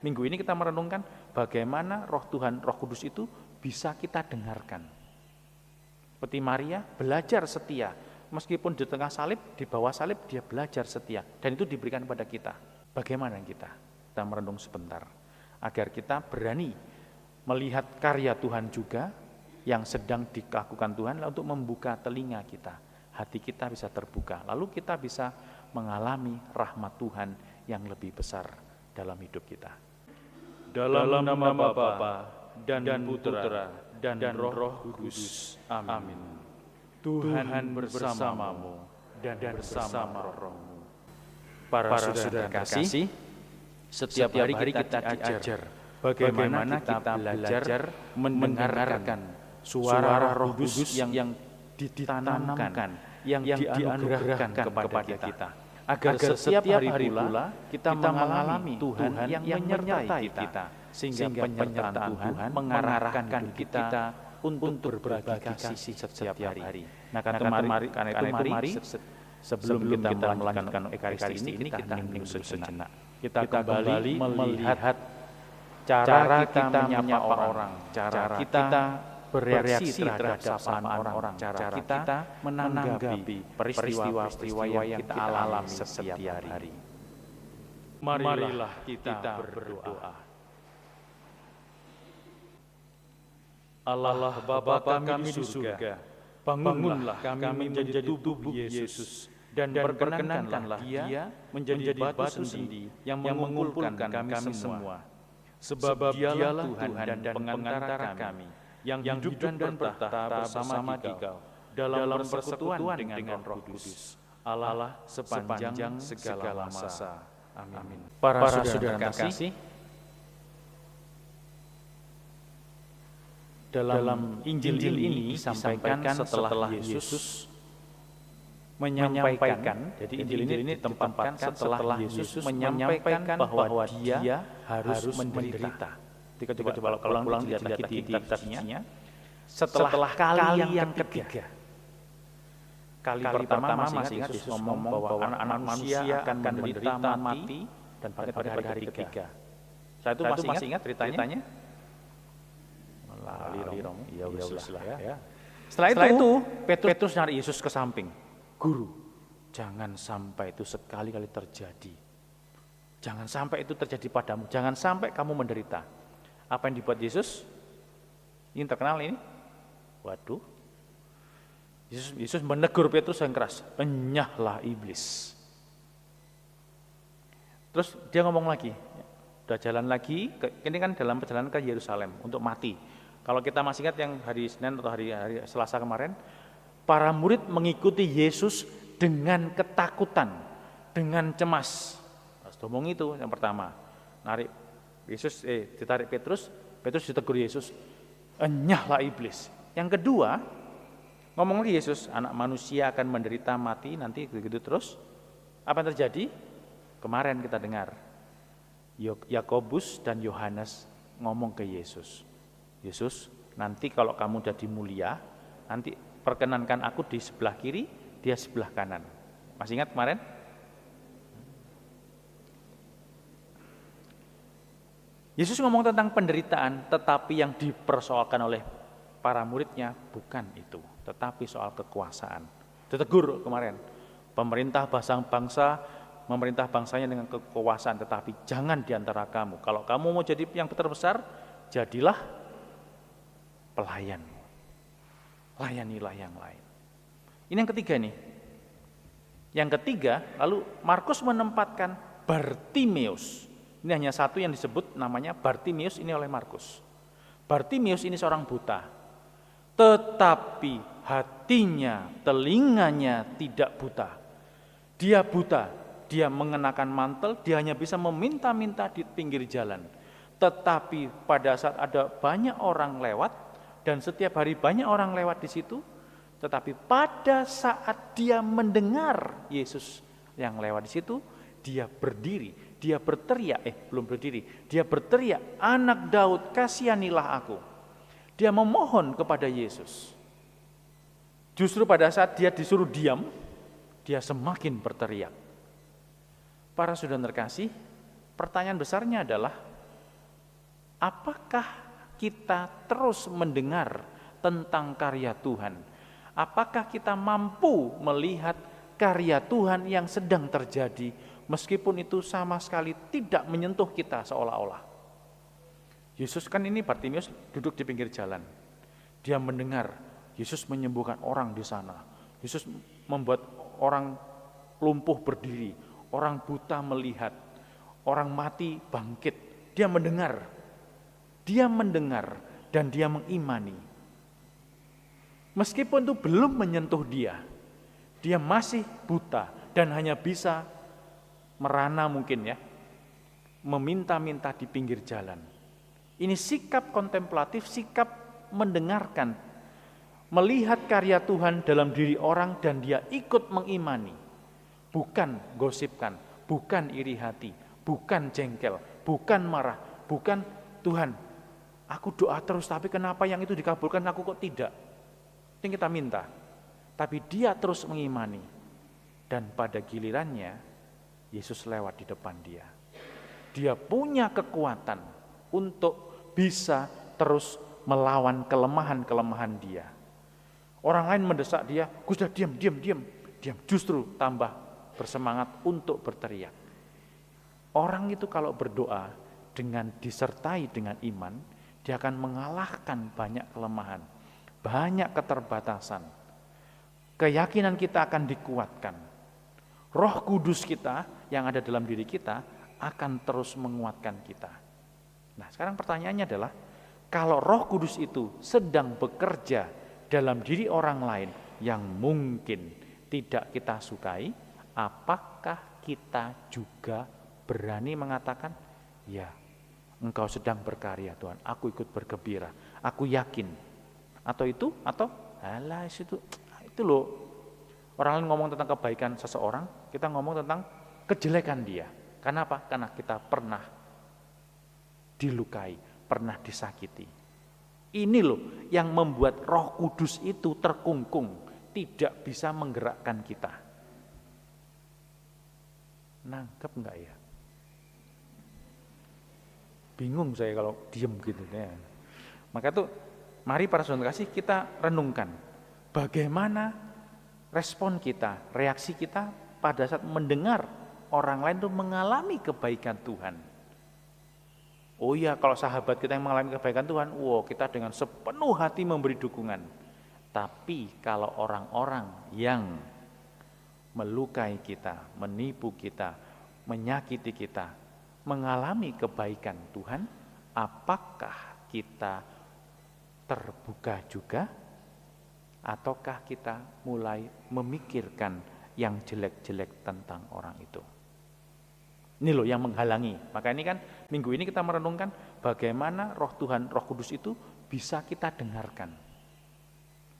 Minggu ini kita merenungkan bagaimana Roh Tuhan, Roh Kudus itu bisa kita dengarkan. Seperti Maria belajar setia, meskipun di tengah salib, di bawah salib dia belajar setia, dan itu diberikan kepada kita. Bagaimana kita? Kita merenung sebentar, agar kita berani melihat karya Tuhan juga yang sedang dilakukan Tuhan, untuk membuka telinga kita, hati kita bisa terbuka, lalu kita bisa mengalami rahmat Tuhan yang lebih besar dalam hidup kita. Dalam nama Bapa dan Putra dan Roh Kudus. Amin. Tuhan bersamamu dan bersama rohmu. Para saudara kasih, setiap hari kita diajar bagaimana kita belajar mendengarkan suara Roh Kudus yang ditanamkan, yang dianugerahkan kepada kita. Agar setiap hari pula kita mengalami Tuhan yang menyertai kita, sehingga penyertaan Tuhan mengarahkan kita untuk berbagi kasih setiap hari. Nah, karena itu mari sebelum kita melanjutkan Ekaristi ini kita hening sejenak. Kita kembali melihat cara kita menyapa orang, cara kita bereaksi terhadap sapaan orang, cara kita menanggapi peristiwa-peristiwa yang kita alami setiap hari. Marilah kita berdoa. Allah Bapa kami di surga, bangunlah kami menjadi tubuh Yesus, dan perkenankanlah Dia menjadi batu sendi yang mengumpulkan kami semua. Sebab Dialah Tuhan dan pengantara kami, yang hidup dan bertahta bersama Dikau dalam persekutuan dengan Roh Kudus, Allah sepanjang segala masa. Amin. Para saudara kasih, dalam Injil ini disampaikan setelah Yesus menyampaikan, jadi Injil ini ditempatkan setelah Yesus menyampaikan bahwa Dia harus menderita. Coba ulang lihat lagi di kitabnya. Setelah kali yang ketiga. Kali pertama masih ingat Yesus ngomong bahwa anak manusia akan menderita, mati, dan pada hari ketiga. Saat itu masih ingat ceritanya? Iya, ya. Setelah itu Petrus nyari Yesus ke samping. Guru, jangan sampai itu sekali-kali terjadi. Jangan sampai itu terjadi padamu. Jangan sampai kamu menderita. Apa yang dibuat Yesus? Ini terkenal ini. Waduh. Yesus menegur Petrus yang keras. Enyahlah iblis. Terus dia ngomong lagi. Udah jalan lagi. Ini kan dalam perjalanan ke Yerusalem untuk mati. Kalau kita masih ingat yang hari Senin atau hari Selasa kemarin, para murid mengikuti Yesus dengan ketakutan, dengan cemas. Ngomong itu yang pertama. Ditarik Petrus ditegur Yesus, enyahlah iblis. Yang kedua, ngomong lagi Yesus, anak manusia akan menderita, mati, nanti begitu terus. Apa yang terjadi? Kemarin kita dengar, Yakobus dan Yohanes ngomong ke Yesus, Yesus, nanti kalau kamu jadi mulia, nanti perkenankan aku di sebelah kiri, dia sebelah kanan. Masih ingat kemarin? Yesus ngomong tentang penderitaan, tetapi yang dipersoalkan oleh para muridnya bukan itu, tetapi soal kekuasaan. Ditegur kemarin, pemerintah bangsa memerintah bangsanya dengan kekuasaan, tetapi jangan diantara kamu. Kalau kamu mau jadi yang terbesar, jadilah pelayan. Layanilah yang lain. Ini yang ketiga nih. Yang ketiga, lalu Markus menempatkan Bartimeus. Ini hanya satu yang disebut namanya Bartimeus ini oleh Markus. Bartimeus ini seorang buta, tetapi hatinya, telinganya tidak buta. Dia buta, dia mengenakan mantel, dia hanya bisa meminta-minta di pinggir jalan. Tetapi pada saat ada banyak orang lewat, dan setiap hari banyak orang lewat di situ, tetapi pada saat dia mendengar Yesus yang lewat di situ, dia berdiri. Dia berteriak, belum berdiri. Dia berteriak, anak Daud, kasihanilah aku. Dia memohon kepada Yesus. Justru pada saat dia disuruh diam, dia semakin berteriak. Para saudara terkasih, pertanyaan besarnya adalah, Apakah kita terus mendengar tentang karya Tuhan? Apakah kita mampu melihat karya Tuhan yang sedang terjadi meskipun itu sama sekali tidak menyentuh kita seolah-olah? Yesus kan ini Bartimius duduk di pinggir jalan. Dia mendengar Yesus menyembuhkan orang di sana. Yesus membuat orang lumpuh berdiri, orang buta melihat, orang mati bangkit. Dia mendengar dan dia mengimani. Meskipun itu belum menyentuh dia masih buta dan hanya bisa merana mungkin ya, meminta-minta di pinggir jalan. Ini sikap kontemplatif, sikap mendengarkan, melihat karya Tuhan dalam diri orang dan dia ikut mengimani. Bukan gosipkan, bukan iri hati, bukan jengkel, bukan marah, bukan Tuhan, aku doa terus tapi kenapa yang itu dikabulkan aku kok tidak. Itu yang kita minta. Tapi dia terus mengimani. Dan pada gilirannya Yesus lewat di depan dia. Dia punya kekuatan untuk bisa terus melawan kelemahan-kelemahan dia. Orang lain mendesak dia, "Gus, diam. Diam." Justru tambah bersemangat untuk berteriak. Orang itu kalau berdoa dengan disertai dengan iman, dia akan mengalahkan banyak kelemahan, banyak keterbatasan. Keyakinan kita akan dikuatkan. Roh Kudus kita yang ada dalam diri kita akan terus menguatkan kita. Nah, sekarang pertanyaannya adalah, kalau Roh Kudus itu sedang bekerja dalam diri orang lain yang mungkin tidak kita sukai, apakah kita juga berani mengatakan, "Ya, Engkau sedang berkarya Tuhan, aku ikut bergembira, aku yakin." Atau alah itu loh. Orang lain ngomong tentang kebaikan seseorang, kita ngomong tentang kejelekan dia. Kenapa? Karena kita pernah dilukai, pernah disakiti. Ini loh yang membuat Roh Kudus itu terkungkung, tidak bisa menggerakkan kita. Nangkep enggak ya? Bingung saya kalau diem gitu ya. Maka itu mari para saudara kasih kita renungkan bagaimana respon kita, reaksi kita pada saat mendengar orang lain itu mengalami kebaikan Tuhan. Oh iya, kalau sahabat kita yang mengalami kebaikan Tuhan, kita dengan sepenuh hati memberi dukungan. Tapi kalau orang-orang yang melukai kita, menipu kita, menyakiti kita, mengalami kebaikan Tuhan, apakah kita terbuka juga? Ataukah kita mulai memikirkan yang jelek-jelek tentang orang itu? Ini loh yang menghalangi. Maka ini kan minggu ini kita merenungkan bagaimana Roh Tuhan, Roh Kudus itu bisa kita dengarkan.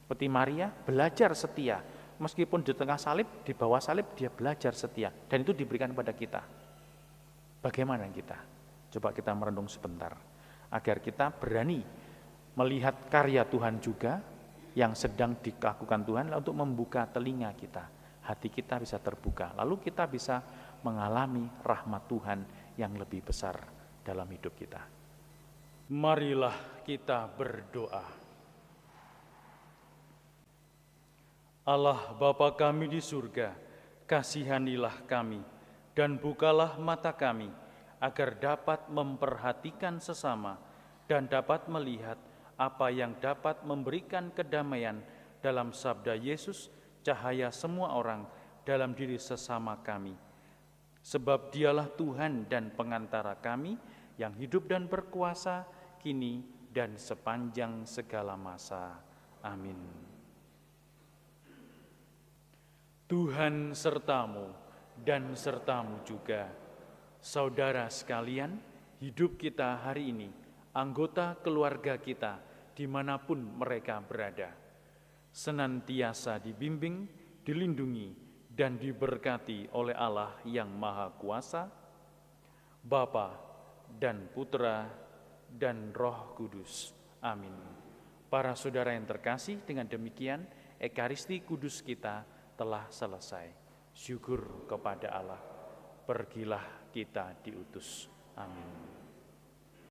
Seperti Maria belajar setia, meskipun di tengah salib, di bawah salib dia belajar setia, dan itu diberikan kepada kita. Bagaimana kita? Coba kita merenung sebentar, agar kita berani melihat karya Tuhan juga yang sedang dilakukan Tuhan, untuk membuka telinga kita, hati kita bisa terbuka, lalu kita bisa mengalami rahmat Tuhan yang lebih besar dalam hidup kita. Marilah kita berdoa. Allah Bapa kami di surga, kasihanilah kami dan bukalah mata kami agar dapat memperhatikan sesama dan dapat melihat apa yang dapat memberikan kedamaian dalam sabda Yesus, cahaya semua orang dalam diri sesama kami. Sebab dialah Tuhan dan pengantara kami yang hidup dan berkuasa kini dan sepanjang segala masa. Amin. Tuhan sertamu dan sertamu juga. Saudara sekalian, hidup kita hari ini, anggota keluarga kita, dimanapun mereka berada, senantiasa dibimbing, dilindungi, dan diberkati oleh Allah yang Maha Kuasa, Bapa dan Putra dan Roh Kudus. Amin. Para saudara yang terkasih, dengan demikian Ekaristi Kudus kita telah selesai. Syukur kepada Allah. Pergilah kita diutus. Amin.